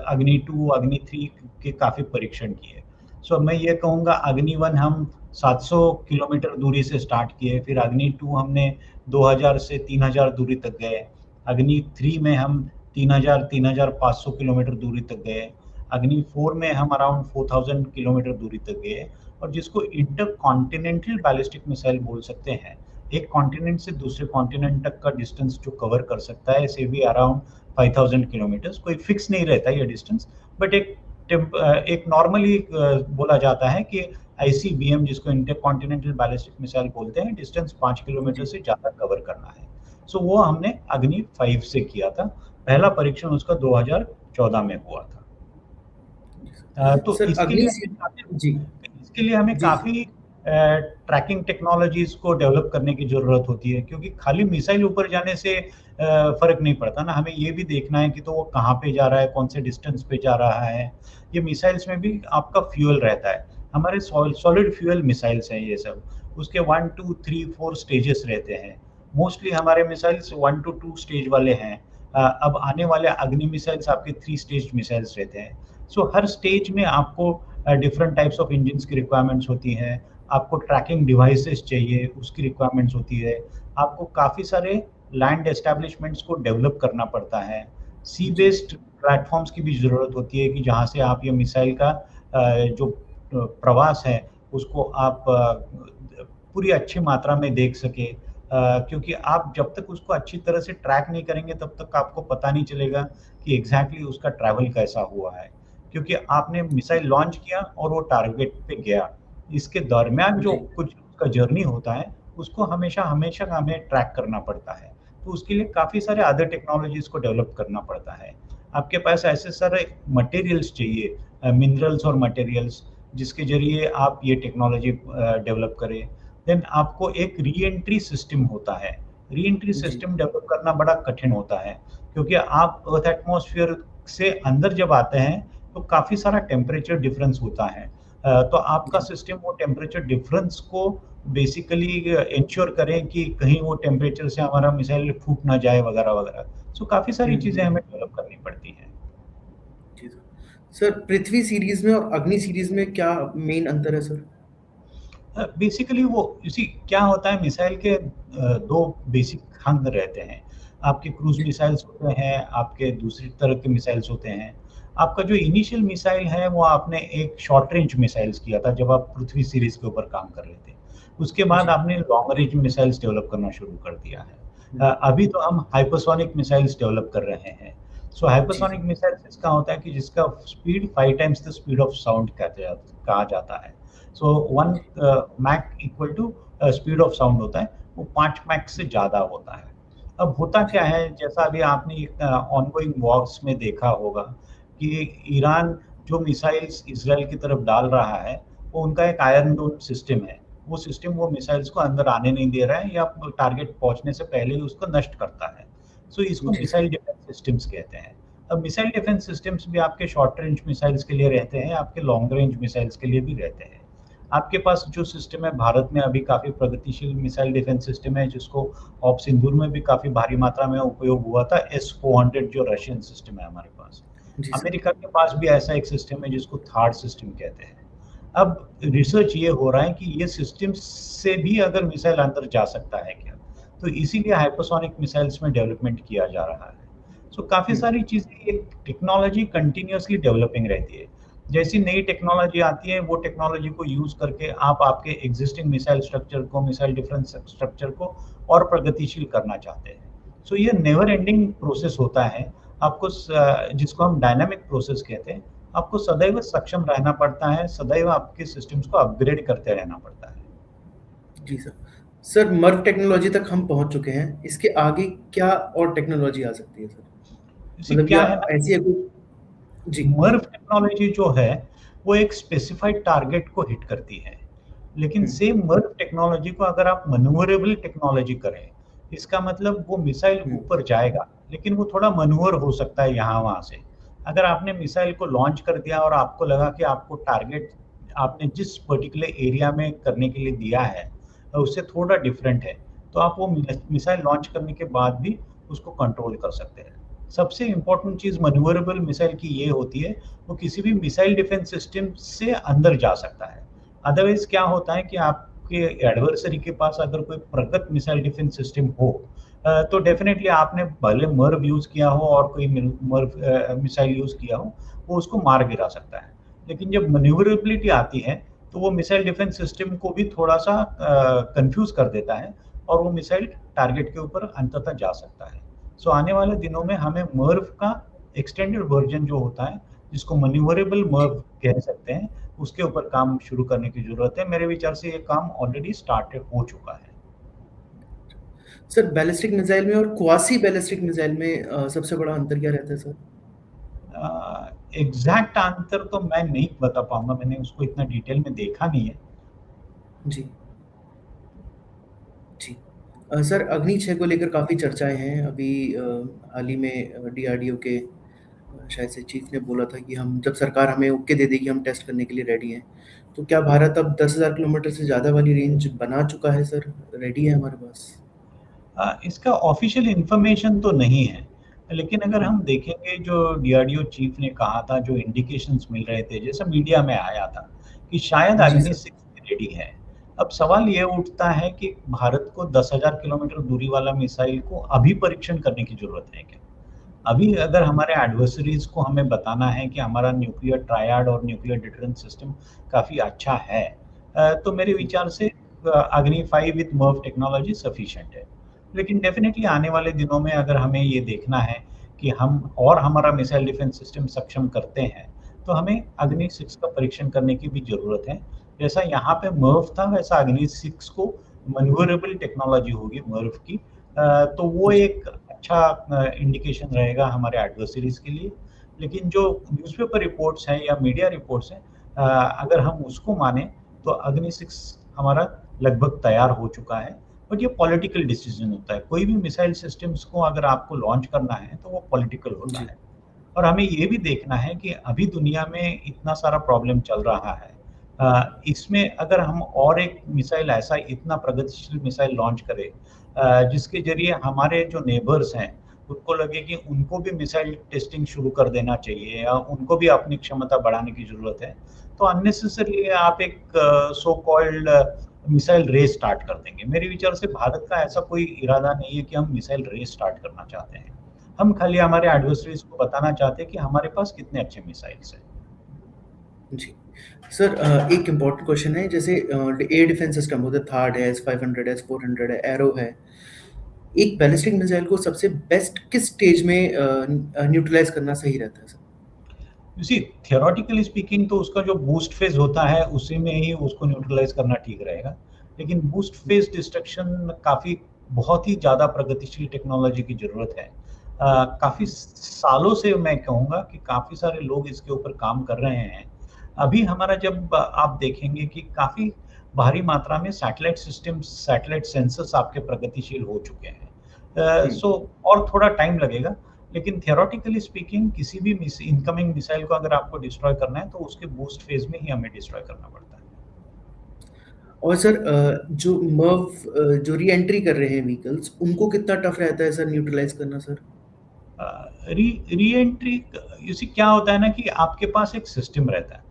अग्नि 2, अग्नि 3 के काफ़ी परीक्षण किए। सो मैं ये कहूँगा अग्नि 1 हम 700 किलोमीटर दूरी से स्टार्ट किए, फिर अग्नि 2 हमने 2000 से 3000 दूरी तक गए। अग्नि 3 में हम 3000-3500 किलोमीटर दूरी तक गए। अग्नि 4 में हम अराउंड 4000 किलोमीटर दूरी तक गए, और जिसको इंटरकॉन्टिनेंटल बैलिस्टिक मिसाइल बोल सकते हैं। एक कॉन्टिनेंट से दूसरे कॉन्टिनेंट तक का डिस्टेंस जो कवर कर सकता है, इसे भी अराउंड 5000 किलोमीटर्स। कोई फिक्स नहीं रहता ये डिस्टेंस, बट एक नॉर्मली बोला जाता है कि आईसीबीएम, जिसको इंटरकॉन्टिनेंटल बैलिस्टिक मिसाइल बोलते हैं, डिस्टेंस 5 किलोमीटर से ज़्यादा कवर करना है। सो वो हमने अग्नि 5 से किया था। पहला परीक्षण उसका 2014 में हुआ था। तो सर इसके अग्नि लिए सी जी, हमें जी, जी। काफ़ी ट्रैकिंग टेक्नोलॉजीज़ को डेवलप करने की ज़रूरत होती है, क्योंकि खाली मिसाइल ऊपर जाने से फ़र्क नहीं पड़ता ना, हमें ये भी देखना है कि तो वो कहाँ पे जा रहा है, कौन से डिस्टेंस पे जा रहा है। ये मिसाइल्स में भी आपका फ्यूल रहता है, हमारे सॉलिड फ्यूल मिसाइल्स हैं ये सब। उसके 1, 2, 3, 4 स्टेजेस रहते हैं। मोस्टली हमारे मिसाइल्स 1 to 2 स्टेज वाले हैं। अब आने वाले अग्नि मिसाइल्स आपके 3 स्टेज मिसाइल्स रहते हैं। सो हर स्टेज में आपको डिफरेंट टाइप्स ऑफ इंजन्स की रिक्वायरमेंट्स होती हैं, आपको ट्रैकिंग डिवाइसेस चाहिए, उसकी रिक्वायरमेंट्स होती है, आपको काफ़ी सारे लैंड एस्टैब्लिशमेंट्स को डेवलप करना पड़ता है, सी बेस्ड प्लेटफॉर्म्स की भी ज़रूरत होती है कि जहाँ से आप ये मिसाइल का जो प्रवास है उसको आप पूरी अच्छी मात्रा में देख सके, क्योंकि आप जब तक उसको अच्छी तरह से ट्रैक नहीं करेंगे तब तक आपको पता नहीं चलेगा कि एग्जैक्टली उसका ट्रैवल कैसा हुआ है, क्योंकि आपने मिसाइल लॉन्च किया और वो टारगेट पे गया, इसके दरमियान जो जी। कुछ उसका जर्नी होता है उसको हमेशा हमेशा हमें ट्रैक करना पड़ता है। तो उसके लिए काफ़ी सारे अदर टेक्नोलॉजीज को डेवलप करना पड़ता है। आपके पास ऐसे सारे मटेरियल्स चाहिए, मिनरल्स और मटेरियल्स, जिसके जरिए आप ये टेक्नोलॉजी डेवलप करें। देन आपको एक री एंट्री सिस्टम होता है। री एंट्री जी। सिस्टम डेवलप करना बड़ा कठिन होता है, क्योंकि आप अर्थ एटमॉस्फेयर से अंदर जब आते हैं तो काफ़ी सारा टेम्परेचर डिफरेंस होता है। तो आपका जी। सिस्टम वो टेम्परेचर डिफरेंस को बेसिकली इंश्योर करें कि कहीं वो टेम्परेचर से हमारा मिसाइल फूट ना जाए वगैरह वगैरह। सो काफ़ी सारी चीज़ें हम्म। हमें डेवलप करनी पड़ती हैं। जी सर। सर पृथ्वी सीरीज में और अग्नि सीरीज में क्या मेन अंतर है सर? बेसिकली वो इसी क्या होता है, मिसाइल के दो बेसिक अंग रहते हैं। आपके क्रूज जी। मिसाइल्स होते हैं, आपके दूसरी तरह के मिसाइल्स होते हैं। आपका जो इनिशियल मिसाइल है वो आपने एक शॉर्ट रेंज मिसाइल्स किया था जब आप पृथ्वी सीरीज के ऊपर काम कर रहे थे। उसके बाद जी। आपने लॉन्ग रेंज मिसाइल्स डेवलप करना शुरू कर दिया है। हम्म। अभी तो हम हाइपरसोनिक मिसाइल्स डेवलप कर रहे हैं। सो जी हाइपरसोनिक सर। मिसाइल्स इसका होता है कि जिसका speed 5 times the speed of sound कहा जाता है। So 1 Mach equal to speed of sound होता है, वो 5 मैक से ज़्यादा होता है। अब होता जी। क्या है, जैसा अभी आपने ऑनगोइंग वॉर्स में देखा होगा कि ईरान जो मिसाइल्स इसराइल की तरफ डाल रहा है, वो उनका एक आयरन डोम सिस्टम है। वो सिस्टम वो मिसाइल्स को अंदर आने नहीं दे रहा है या टारगेट पहुंचने से पहले ही उसको नष्ट करता है। सो इसको जी सर। मिसाइल डिफेंस सिस्टम्स कहते हैं। अब मिसाइल डिफेंस सिस्टम्स भी आपके शॉर्ट रेंज मिसाइल्स के लिए रहते हैं, आपके लॉन्ग रेंज मिसाइल्स के लिए भी रहते हैं। आपके पास जो सिस्टम है भारत में अभी काफ़ी प्रगतिशील मिसाइल डिफेंस सिस्टम है, जिसको ऑप सिंदूर में भी काफ़ी भारी मात्रा में उपयोग हुआ था, S-400 जो रशियन सिस्टम है हमारे पास। जी सर। अमेरिका के पास भी ऐसा एक सिस्टम है जिसको थार्ड सिस्टम कहते हैं। अब रिसर्च ये हो रहा है कि ये सिस्टम से भी अगर मिसाइल अंदर जा सकता है क्या, तो इसीलिए हाइपरसोनिक मिसाइल्स में डेवलपमेंट किया जा रहा है। सो काफ़ी हम्म। सारी चीज़ें, एक टेक्नोलॉजी कंटिन्यूअसली डेवलपिंग रहती है। जैसी नई टेक्नोलॉजी आती है वो टेक्नोलॉजी को यूज़ करके आप आपके एग्जिस्टिंग मिसाइल स्ट्रक्चर को, मिसाइल डिफेंस स्ट्रक्चर को और प्रगतिशील करना चाहते हैं। सो ये नेवर एंडिंग प्रोसेस होता है। आपको जिसको हम डायनामिक प्रोसेस कहते हैं, आपको सदैव सक्षम रहना पड़ता है, सदैव आपके सिस्टम्स को अपग्रेड करते रहना पड़ता है। जी सर। सर मर्व टेक्नोलॉजी तक हम पहुंच चुके हैं, इसके आगे क्या और टेक्नोलॉजी आ सकती है सर? इसी मतलब क्या या है ना, ऐसी है कोई? जी। मर्व टेक्नोलॉजी जो है वो एक स्पेसिफाइड टारगेट को हिट करती है। लेकिन हम्म। सेम मर्व टेक्नोलॉजी को अगर आप मनूवरेबल टेक्नोलॉजी करें, इसका मतलब वो मिसाइल हम्म। ऊपर जाएगा लेकिन वो थोड़ा मनूवर हो सकता है यहाँ वहाँ से। अगर आपने मिसाइल को लॉन्च कर दिया और आपको लगा कि आपको टारगेट आपने जिस पर्टिकुलर एरिया में करने के लिए दिया है उससे थोड़ा डिफरेंट है, तो आप वो मिसाइल लॉन्च करने के बाद भी उसको कंट्रोल कर सकते हैं। सबसे इम्पोर्टेंट चीज़ मनूवरेबल मिसाइल की ये होती है, वो किसी भी मिसाइल डिफेंस सिस्टम से अंदर जा सकता है। अदरवाइज क्या होता है कि आपके एडवर्सरी के पास अगर कोई प्रगत मिसाइल डिफेंस सिस्टम हो, तो डेफिनेटली आपने भले मर्व यूज़ किया हो और कोई मर्व मिसाइल यूज़ किया हो, वो उसको मार गिरा सकता है। लेकिन जब मैन्यूवरेबिलिटी आती है, तो वो मिसाइल डिफेंस सिस्टम को भी थोड़ा-सा कन्फ्यूज़ कर देता है और वो मिसाइल टारगेट के ऊपर अंततः जा सकता है। सो आने वाले दिनों में हमें मर्व का एक्सटेंडेड वर्जन जो होता है, जिसको मैन्यूवरेबल जी। मर्व कह सकते हैं, उसके ऊपर काम शुरू करने की ज़रूरत है। मेरे विचार से ये काम ऑलरेडी स्टार्टेड हो चुका है। सर बैलिस्टिक मिसाइल में और क्वासी बैलिस्टिक मिसाइल में सबसे बड़ा अंतर क्या रहता है सर? एग्ज़ैक्ट आंसर तो मैं नहीं बता पाऊँगा, मैंने उसको इतना डिटेल में देखा नहीं है। जी। जी। सर अग्नि 6 को लेकर काफ़ी चर्चाएँ हैं। अभी हाल ही में डीआरडीओ के शायद से चीफ ने बोला था कि हम जब सरकार हमें ओके दे देगी हम टेस्ट करने के लिए रेडी हैं। तो क्या भारत अब 10,000 किलोमीटर से ज़्यादा वाली रेंज बना चुका है सर? रेडी है हमारे पास? इसका ऑफिशियल इन्फॉर्मेशन तो नहीं है, लेकिन अगर हुँ। हम देखेंगे जो डीआरडीओ चीफ ने कहा था, जो इंडिकेशंस मिल रहे थे, जैसे मीडिया में आया था कि शायद जी अग्नि सर। 6 रेडी है। अब सवाल ये उठता है कि भारत को 10,000 किलोमीटर दूरी वाला मिसाइल को अभी परीक्षण करने की ज़रूरत है क्या? अभी अगर हमारे एडवर्सरीज़ को हमें बताना है कि हमारा न्यूक्लियर ट्रायड और न्यूक्लियर डिटरेंस सिस्टम काफ़ी अच्छा है, तो मेरे हुँ। विचार से अग्नि 5 विथ मर्व टेक्नोलॉजी सफिशिएंट है। लेकिन डेफ़िनेटली आने वाले दिनों में अगर हमें ये देखना है कि हम और हमारा मिसाइल डिफेंस सिस्टम सक्षम करते हैं, तो हमें हुँ। अग्नि 6 का परीक्षण करने की भी ज़रूरत है। जैसा यहाँ पे मर्व था, वैसा अग्नि 6 को मैन्यूवरेबल टेक्नोलॉजी होगी मर्व की। तो वो जी। एक अच्छा इंडिकेशन रहेगा हमारे एडवर्सरीज़ के लिए। लेकिन जो न्यूज़पेपर रिपोर्ट्स हैं या मीडिया रिपोर्ट्स हैं, अगर हम उसको माने तो अग्नि 6 हमारा लगभग तैयार हो चुका है। बट ये पॉलिटिकल डिसीजन होता है, कोई भी मिसाइल सिस्टम्स को अगर आपको लॉन्च करना है तो वो पॉलिटिकल होता जी। है। और हमें ये भी देखना है कि अभी दुनिया में इतना सारा प्रॉब्लम चल रहा है, इसमें अगर हम और एक मिसाइल ऐसा इतना प्रगतिशील मिसाइल लॉन्च करें, जिसके जरिए हमारे जो नेबर्स हैं उनको लगे कि उनको भी मिसाइल टेस्टिंग शुरू कर देना चाहिए या उनको भी अपनी क्षमता बढ़ाने की ज़रूरत है, तो अननेसेसरली आप एक so called missile race start कर देंगे। मेरे विचार से भारत का ऐसा कोई इरादा नहीं है कि हम मिसाइल रेस स्टार्ट करना चाहते हैं। हम खाली हमारे एडवर्सरीज को बताना चाहते हैं कि हमारे पास कितने अच्छे मिसाइल्स हैं। जी। सर एक इम्पोर्टेंट क्वेश्चन है, जैसे एयर डिफेंस सिस्टम होता है, थार्ड है, S-500 है, S-400 है, एरो है। एक बैलिस्टिक मिसाइल को सबसे बेस्ट किस स्टेज में न्यूट्रलाइज करना सही रहता है sir? You see, theoretically speaking तो उसका जो बूस्ट फेज होता है उसी में ही उसको न्यूट्रलाइज करना ठीक रहेगा। लेकिन बूस्ट फेज डिस्ट्रक्शन काफ़ी बहुत ही ज़्यादा प्रगतिशील टेक्नोलॉजी की ज़रूरत है। काफ़ी सालों से मैं कहूँगा कि काफ़ी सारे लोग इसके ऊपर काम कर रहे हैं। अभी हमारा जब आप देखेंगे कि काफ़ी भारी मात्रा में सैटेलाइट सिस्टम्स, सैटेलाइट सेंसर्स आपके प्रगतिशील हो चुके हैं। सो और थोड़ा टाइम लगेगा, लेकिन थियोरेटिकली स्पीकिंग किसी भी इनकमिंग मिसाइल को अगर आपको डिस्ट्रॉय करना है तो उसके बूस्ट फेज में ही हमें डिस्ट्रॉय करना पड़ता है। और सर जो जो री एंट्री कर रहे हैं व्हीकल्स, उनको कितना टफ रहता है सर न्यूट्रलाइज करना सर? री एंट्री, इसी क्या होता है ना कि आपके पास एक सिस्टम रहता है।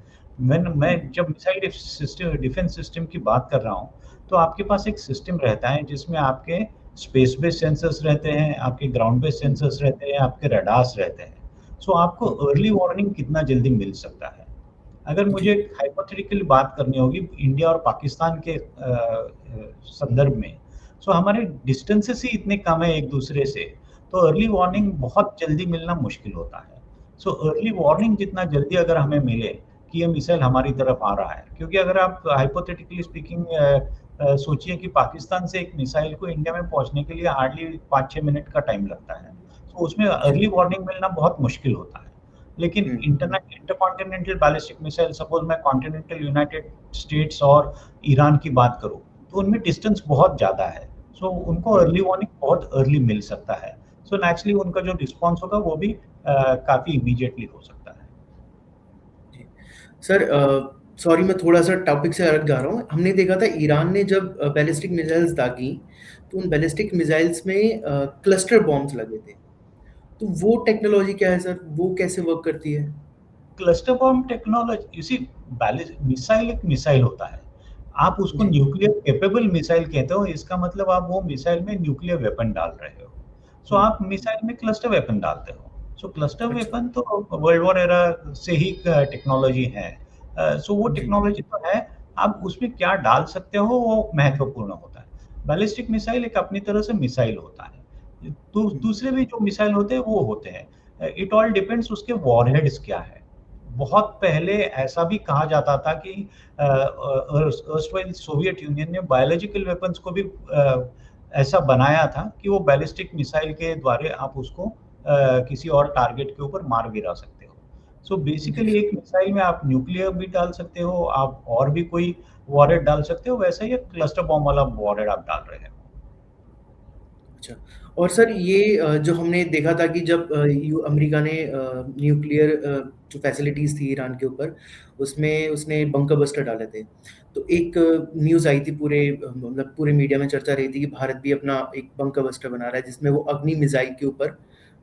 मैं जब मिसाइल सिस्टम डिफेंस सिस्टम की बात कर रहा हूँ, तो आपके पास एक सिस्टम रहता है जिसमें आपके स्पेस बेस्ड सेंसर्स रहते हैं, आपके ग्राउंड बेस्ड सेंसर्स रहते हैं, आपके रडार्स रहते हैं। सो आपको अर्ली वार्निंग कितना जल्दी मिल सकता है। अगर मुझे हाइपोथेटिकली बात करनी होगी इंडिया और पाकिस्तान के संदर्भ में, सो हमारे डिस्टेंसेस ही इतने कम है एक दूसरे से, तो अर्ली वार्निंग बहुत जल्दी मिलना मुश्किल होता है। सो अर्ली वार्निंग जितना जल्दी अगर हमें मिले कि ये मिसाइल हमारी तरफ आ रहा है, क्योंकि अगर आप हाइपोथेटिकली स्पीकिंग सोचिए कि पाकिस्तान से एक मिसाइल को इंडिया में पहुंचने के लिए हार्डली 5-6 मिनट का टाइम लगता है, तो उसमें अर्ली वार्निंग मिलना बहुत मुश्किल होता है। लेकिन इंटरकॉन्टिनेंटल बैलिस्टिक मिसाइल, सपोज मैं कॉन्टिनेंटल यूनाइटेड स्टेट्स और ईरान की बात करूं, तो उनमें डिस्टेंस बहुत ज़्यादा है। सो उनको अर्ली वार्निंग बहुत अर्ली मिल सकता है। सो नेचुरली उनका जो रिस्पॉन्स होगा वो भी काफ़ी इमीडिएटली हो सकता है। सर सॉरी, मैं थोड़ा सा टॉपिक से अलग जा रहा हूँ। हमने देखा था ईरान ने जब बैलिस्टिक मिसाइल्स दागी, तो उन बैलिस्टिक मिसाइल्स में क्लस्टर बॉम्ब्स लगे थे। तो वो टेक्नोलॉजी क्या है सर? वो कैसे वर्क करती है? क्लस्टर बॉम्ब टेक्नोलॉजी, इसी मिसाइल एक मिसाइल होता है। आप उसको जी। न्यूक्लियर केपेबल मिसाइल कहते हो, इसका मतलब आप वो मिसाइल में न्यूक्लियर वेपन डाल रहे हो। सो आप मिसाइल में क्लस्टर वेपन डालते हो। सो क्लस्टर अच्छा। वेपन तो वर्ल्ड वॉर एरा से ही टेक्नोलॉजी है। सो वो जी। टेक्नोलॉजी तो है, आप उसमें क्या डाल सकते हो वो महत्वपूर्ण होता है। बैलिस्टिक मिसाइल एक अपनी तरह से मिसाइल होता है। दूसरे भी जो मिसाइल होते हैं वो होते हैं। इट ऑल डिपेंड्स उसके वॉरहेड्स क्या है। बहुत पहले ऐसा भी कहा जाता था कि अर्स्टवाइल सोवियत यूनियन ने बायोलॉजिकल वेपन्स को भी ऐसा बनाया था कि वो बैलिस्टिक मिसाइल के द्वारा आप उसको किसी और टारगेट के ऊपर मार गिरा सकते हो। सो बेसिकली एक मिसाइल में आप न्यूक्लियर भी डाल सकते हो, आप और भी कोई वॉरहेड डाल सकते हो, वैसा ही क्लस्टर बॉम्ब वाला वॉरहेड आप डाल रहे हो। अच्छा। और सर ये जो हमने देखा था कि जब अमेरिका ने न्यूक्लियर जो फैसिलिटीज़ थी ईरान के ऊपर, उसमें उसने बंकर बस्टर डाले थे। तो एक न्यूज़ आई थी, मतलब पूरे मीडिया में चर्चा रही थी कि भारत भी अपना एक बंकर बस्टर बना रहा है, जिसमें वो अग्नि मिसाइल के ऊपर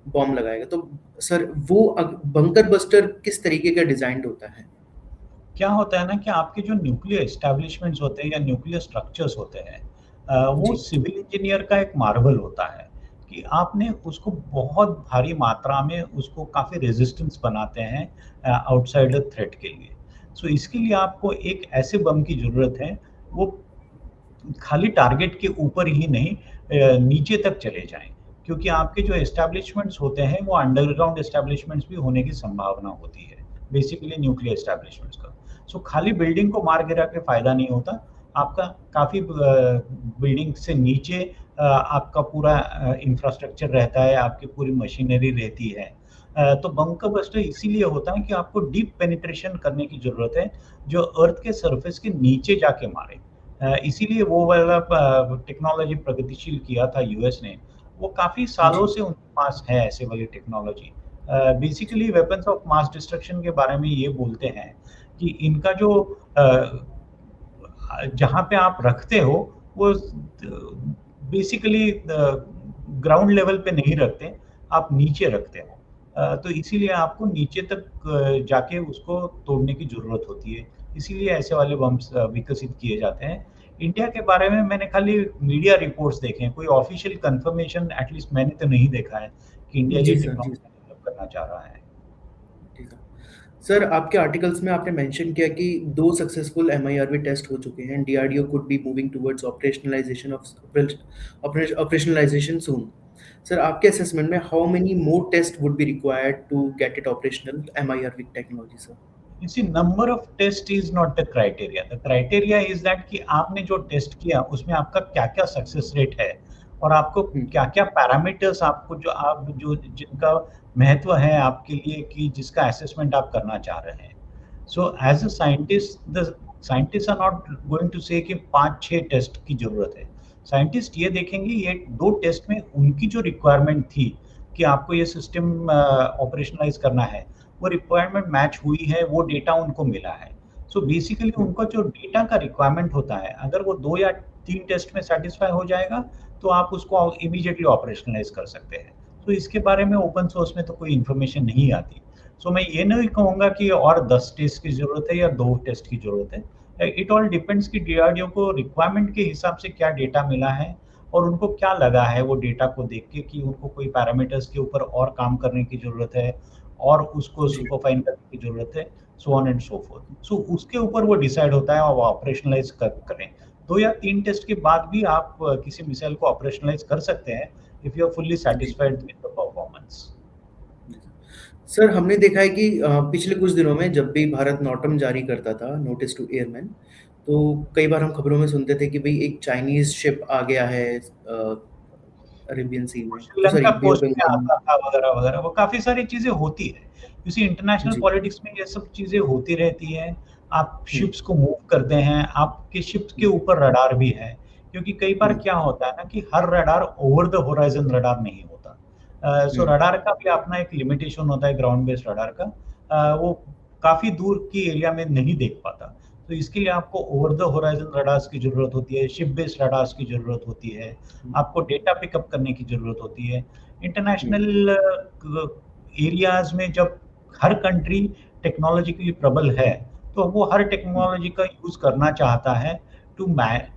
बॉम्ब लगाएगा। तो सर वो बंकर बस्टर किस तरीके का डिज़ाइंड होता है? क्या होता है ना कि आपके जो न्यूक्लियर एस्टैब्लिशमेंट्स होते हैं या न्यूक्लियर स्ट्रक्चर्स होते हैं, वो जी। सिविल इंजीनियर का एक मार्वल होता है कि आपने उसको बहुत भारी मात्रा में उसको काफ़ी रेजिस्टेंस बनाते हैं आउटसाइडर थ्रेट के लिए। सो इसके लिए आपको एक ऐसे बम की ज़रूरत है, वो खाली टारगेट के ऊपर ही नहीं नीचे तक चले जाएँ। क्योंकि आपके जो एस्टैब्लिशमेंट्स होते हैं वो अंडरग्राउंड एस्टैब्लिशमेंट्स भी होने की संभावना होती है, बेसिकली न्यूक्लियर एस्टैब्लिशमेंट्स का। सो खाली बिल्डिंग को मार गिरा के फ़ायदा नहीं होता, आपका काफ़ी बिल्डिंग से नीचे आपका पूरा इंफ्रास्ट्रक्चर रहता है, आपकी पूरी मशीनरी रहती है। तो बंकर बस्टर इसीलिए होता है कि आपको डीप पेनिट्रेशन करने की जरूरत है, जो अर्थ के सरफेस के नीचे जाके मारे। इसीलिए वो वाला टेक्नोलॉजी प्रगतिशील किया था यूएस ने। वो काफी सालों जी से उनके पास है ऐसे वाली technology. Basically weapons of mass destruction के बारे में ये बोलते हैं कि इनका जो जहाँ पे आप रखते हो वो बेसिकली ग्राउंड लेवल पे नहीं रखते, आप नीचे रखते हो। तो इसीलिए आपको नीचे तक जाके उसको तोड़ने की जरूरत होती है, इसीलिए ऐसे वाले बम्स विकसित किए जाते हैं। इंडिया के बारे में मैंने खाली मीडिया रिपोर्ट्स देखे हैं, कोई ऑफिशियल कंफर्मेशन एटलीस्ट मैंने तो नहीं देखा है कि इंडिया ये जी सर, जी टेक्नोलॉजी डेवलप करना चाह रहा है। जी सर। सर, आपके आर्टिकल्स में आपने मेंशन किया कि 2 सक्सेसफुल एमआईआरवी टेस्ट हो चुके हैं। DRDO could be moving towards operationalisation soon. Sir, आपके असेसमेंट में how many more test would be required to get it operational MIRV technology sir? You see, number of test is not the criteria. The criteria is that कि आपने जो test किया उसमें आपका क्या क्या सक्सेस रेट है और आपको क्या क्या पैरामीटर्स आपको जो जिनका महत्व है आपके लिए कि जिसका असेसमेंट आप करना चाह रहे हैं। So as a scientist the scientist are not going to say कि 5-6 टेस्ट की जरूरत है। साइंटिस्ट ये देखेंगे ये 2 टेस्ट में उनकी जो रिक्वायरमेंट थी कि आपको ये सिस्टम ऑपरेशनलाइज करना है, वो रिक्वायरमेंट मैच हुई है, वो डेटा उनको मिला है। सो बेसिकली उनका जो डेटा का रिक्वायरमेंट होता है, अगर वो 2 या 3 टेस्ट में सेटिस्फाई हो जाएगा तो आप उसको इमीडिएटली ऑपरेशनलाइज कर सकते हैं। तो इसके बारे में ओपन सोर्स में तो कोई इन्फॉर्मेशन नहीं आती। सो मैं ये नहीं कहूँगा कि और 10 टेस्ट की जरूरत है या 2 टेस्ट की जरूरत है। इट ऑल डिपेंड्स कि डीआरडीओ को रिक्वायरमेंट के हिसाब से क्या डेटा मिला है और उनको क्या लगा है वो डेटा को देख के कि उनको कोई पैरामीटर्स के ऊपर और काम करने की जरूरत है और उसको जी सुपरफाइन करने की जरूरत है, so on and so forth. So उसके ऊपर वो डिसाइड होता है और वो ऑपरेशनलाइज करें। 2 या 3 टेस्ट के बाद भी आप किसी मिसाइल को ऑपरेशनलाइज कर सकते हैं इफ यू आर फुल्ली जी satisfied with the performance. Sir, हमने देखा है कि पिछले कुछ दिनों में जब भी भारत नॉटम जारी करता था, नोटिस टू एयरमैन, तो कई बार हम खबरों में सुनते थे कि भई एक चाइनीज़ शिप आ गया है अरेबियन सी में, sorry, Sri Lanka bay of coast में बंगाल में। आता था वगैरह वगैरह, वो काफी सारी चीजें होती है। किसी इंटरनेशनल जी। पॉलिटिक्स में ये सब चीजें होती रहती हैं। आप हुँ, शिप्स को मूव करते हैं, आपके शिप्स के ऊपर रडार भी है, क्योंकि कई बार हुँ, क्या होता है ना कि हर radar over the horizon radar नहीं होता। सो हुँ, रडार का भी अपना एक लिमिटेशन होता है ग्राउंड बेस्ड रडार का। वो काफी दूर की एरिया में नहीं देख पाता, तो इसके लिए आपको ओवर द होराइजन रडार्स की जरूरत होती है, शिप बेस्ड रडार्स की जरूरत होती है, हुँ, आपको डेटा पिकअप करने की जरूरत होती है। हुँ, इंटरनेशनल एरियाज में जब हर कंट्री टेक्नोलॉजिकली प्रबल है, तो वो हर हुँ। टेक्नोलॉजी का यूज करना चाहता है to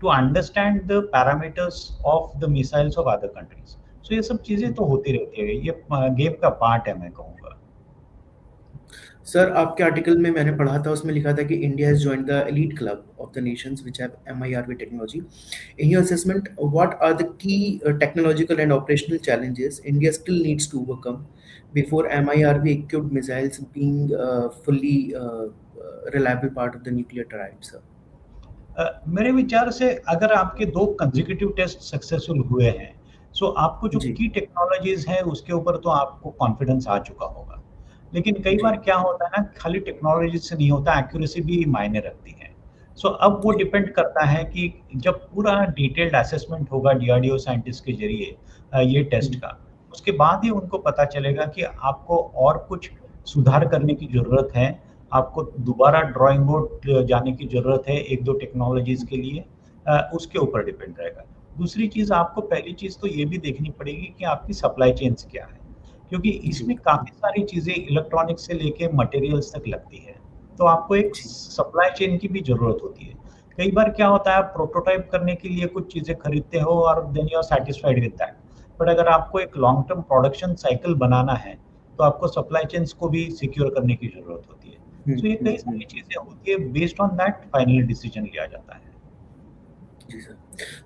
understand the parameters of the missiles of other countries. So ये सब चीजें तो होती रहती है, ये गेम का पार्ट है मैं कहूँगा। सर, आपके आर्टिकल में मैंने पढ़ा था, उसमें लिखा था कि India has joined the elite club of the nations which have MIRV technology. In your assessment, what are the key technological and operational challenges India still needs to overcome before MIRV equipped missiles being fully reliable part of the nuclear triad, sir? मेरे विचार से अगर आपके 2 consecutive test successful हुए हैं, सो आपको जो जी, की टेक्नोलॉजीज है उसके ऊपर तो आपको कॉन्फिडेंस आ चुका होगा। लेकिन कई जी, बार क्या होता है ना, खाली टेक्नोलॉजी से नहीं होता, एक्यूरेसी भी मायने रखती है। सो अब वो जी, डिपेंड करता है कि जब पूरा डिटेल्ड असेसमेंट होगा डीआरडीओ साइंटिस्ट के जरिए ये टेस्ट हुँ, का, उसके बाद ही उनको पता चलेगा कि आपको और कुछ सुधार करने की जरूरत है, आपको दोबारा ड्राइंग बोर्ड जाने की ज़रूरत है 1-2 टेक्नोलॉजीज़ के लिए, उसके ऊपर डिपेंड रहेगा। दूसरी चीज़, आपको पहली चीज़ तो ये भी देखनी पड़ेगी कि आपकी सप्लाई चेन्स क्या है, क्योंकि जी, इसमें काफ़ी सारी चीज़ें इलेक्ट्रॉनिक्स से लेके मटेरियल्स तक लगती है, तो आपको एक जी, सप्लाई चेन की भी ज़रूरत होती है। कई बार क्या होता है, आप प्रोटोटाइप करने के लिए कुछ चीज़ें खरीदते हो और then you are satisfied with that, but अगर आपको एक लॉन्ग टर्म प्रोडक्शन साइकिल बनाना है, तो आपको सप्लाई चेन्स को भी सिक्योर करने की ज़रूरत होती है। हुँ, सो ये हुँ, कई हुँ, सारी चीज़ें होती है, based on that finally decision लिया जाता है। जी, sir.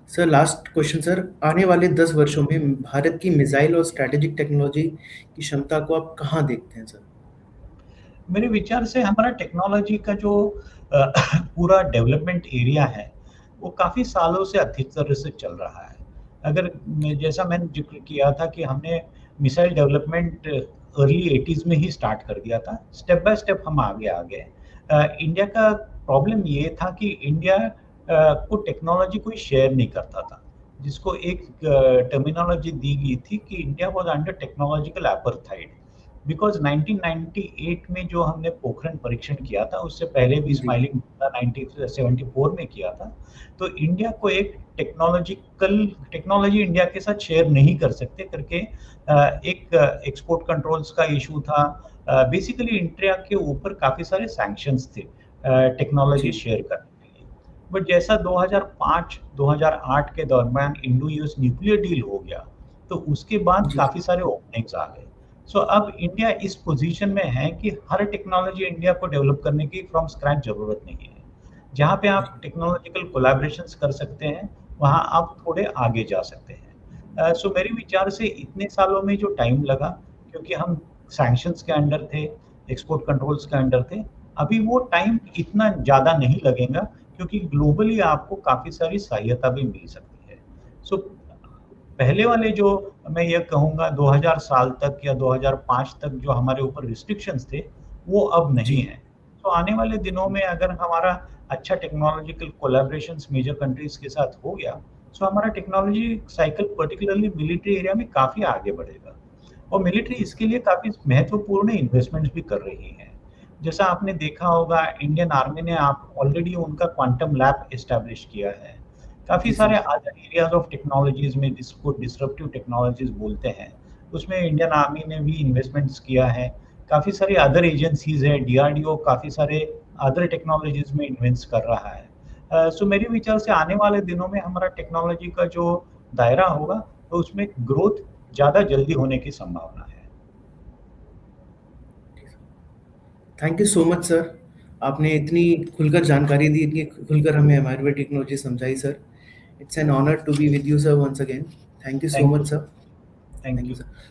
Sir, last question sir, आने वाले 10 वर्षों में भारत की मिसाइल और स्ट्रैटेजिक टेक्नोलॉजी की क्षमता को आप कहाँ देखते हैं सर? मेरे विचार से हमारा टेक्नोलॉजी का जो अ, पूरा डेवलपमेंट एरिया है, वो काफ़ी सालों से अच्छी तरह से चल रहा है। अगर जैसा मैंने ज़िक्र किया था कि हमने मिसाइल डेवलपमेंट अर्ली 80s में ही स्टार्ट कर दिया था। स्टेप बाय स्टेप हम आगे आ गए। इंडिया का प्रॉब्लम ये था कि इंडिया को टेक्नोलॉजी कोई शेयर नहीं करता था, जिसको एक टर्मिनोलॉजी दी गई थी कि India was under technological apartheid. Because 1998 में जो हमने पोखरण परीक्षण किया था, उससे पहले भी जी। स्माइलिंग 1974 में किया था। तो इंडिया को एक टेक्नोलॉजी इंडिया के साथ शेयर नहीं कर सकते करके एक एक्सपोर्ट कंट्रोल्स का इशू था। बेसिकली इंडिया के ऊपर काफी सारे सैंक्शंस थे टेक्नोलॉजी जी। शेयर करने के लिए। बट जैसा 2005-2008 के दरमियान इंडो यूएस न्यूक्लियर डील हो गया, तो उसके बाद जी। काफी सारे ओपनिंग्स आ गए। सो अब इंडिया इस पोजीशन में है कि हर टेक्नोलॉजी इंडिया को डेवलप करने की फ्रॉम स्क्रैच जरूरत नहीं है। जहाँ पे आप टेक्नोलॉजिकल कोलैबोरेशंस कर सकते हैं, वहाँ आप थोड़े आगे जा सकते हैं। सो मेरे विचार से इतने सालों में जो टाइम लगा, क्योंकि हम सैंक्शंस के अंडर थे, एक्सपोर्ट कंट्रोल्स के अंडर थे, अभी वो टाइम इतना ज़्यादा नहीं लगेगा, क्योंकि ग्लोबली आपको काफ़ी सारी सहायता भी मिल सकती है। सो पहले वाले जो मैं ये कहूँगा 2000 साल तक या 2005 तक जो हमारे ऊपर रिस्ट्रिक्शंस थे, वो अब नहीं जी। है। तो आने वाले दिनों में अगर हमारा अच्छा टेक्नोलॉजिकल कोलैबोरेशंस मेजर कंट्रीज के साथ हो गया, तो हमारा technology cycle particularly military area में काफ़ी आगे बढ़ेगा। और मिलिट्री इसके लिए काफ़ी महत्वपूर्ण इन्वेस्टमेंट्स भी कर रही है। जैसा आपने देखा होगा, इंडियन आर्मी ने आप ऑलरेडी उनका क्वांटम लैब एस्टैब्लिश किया है। काफ़ी जी सारे sir. Other areas of technologies में, जिसको डिसरप्टिव टेक्नोलॉजीज बोलते हैं, उसमें इंडियन आर्मी ने भी इन्वेस्टमेंट्स किया है। काफ़ी सारी अदर एजेंसीज है, डीआरडीओ काफ़ी सारे अदर टेक्नोलॉजीज में इन्वेस्ट कर रहा है। सो मेरे विचार से आने वाले दिनों में हमारा टेक्नोलॉजी का जो दायरा होगा, तो उसमें ग्रोथ ज़्यादा जल्दी होने की संभावना है। Thank you so much sir. आपने इतनी खुलकर जानकारी दी, इतनी खुलकर हमें एमआरवी टेक्नोलॉजी समझाई सर। It's an honour to be with you sir once again. Thank you so thank you. Much sir. Thank thank you you. Sir.